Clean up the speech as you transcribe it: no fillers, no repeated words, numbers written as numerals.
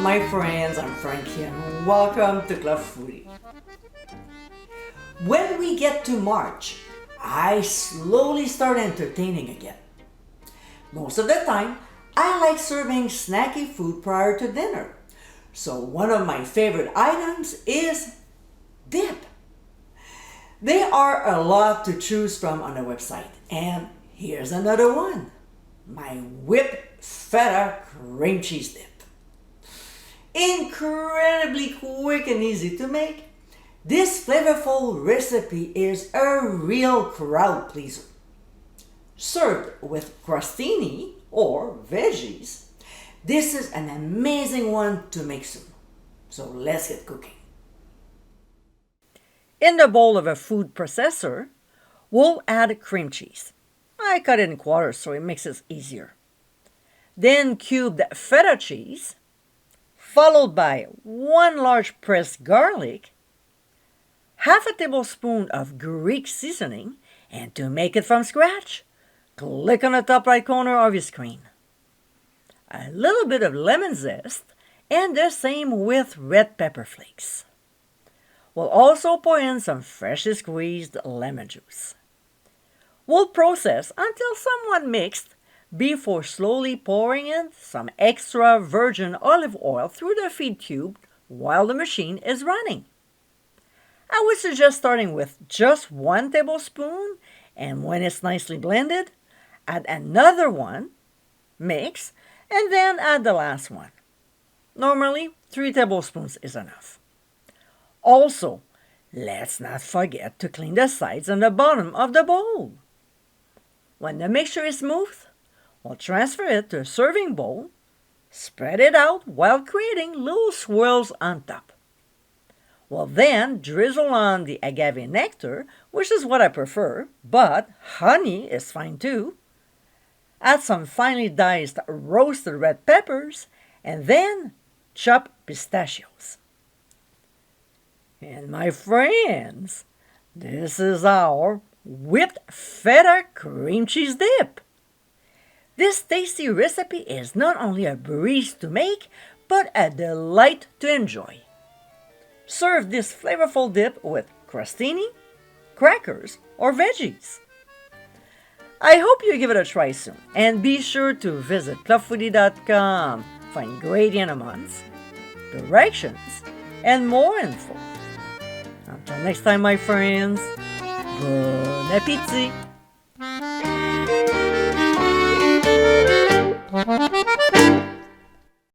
my friends, I'm Frankie and welcome to Club Foodie. When we get to March, I slowly start entertaining again. Most of the time, I like serving snacky food prior to dinner. So one of my favorite items is dip. There are a lot to choose from on the website, and here's another one. My whipped feta cream cheese dip. Incredibly quick and easy to make, this flavorful recipe is a real crowd pleaser. Served with crostini or veggies, this is an amazing one to make soon. So let's get cooking. In the bowl of a food processor, we'll add cream cheese. I cut it in quarters so it makes it easier. Then cubed feta cheese, followed by 1 large pressed garlic, half a tablespoon of Greek seasoning, and to make it from scratch, click on the top right corner of your screen. A little bit of lemon zest, and the same with red pepper flakes. We'll also pour in some freshly squeezed lemon juice. We'll process until somewhat mixed before slowly pouring in some extra virgin olive oil through the feed tube while the machine is running. I would suggest starting with just 1 tablespoon, and when it's nicely blended, add another one, mix, and then add the last one. Normally, 3 tablespoons is enough. Also, let's not forget to clean the sides and the bottom of the bowl. When the mixture is smooth, we'll transfer it to a serving bowl, spread it out while creating little swirls on top. We'll then drizzle on the agave nectar, which is what I prefer, but honey is fine too. Add some finely diced roasted red peppers, and then chop pistachios. And my friends, this is our whipped feta cream cheese dip. This tasty recipe is not only a breeze to make, but a delight to enjoy. Serve this flavorful dip with crostini, crackers, or veggies. I hope you give it a try soon, and be sure to visit clubfoodie.com for ingredients, directions, and more info. Until next time, my friends, bon appétit!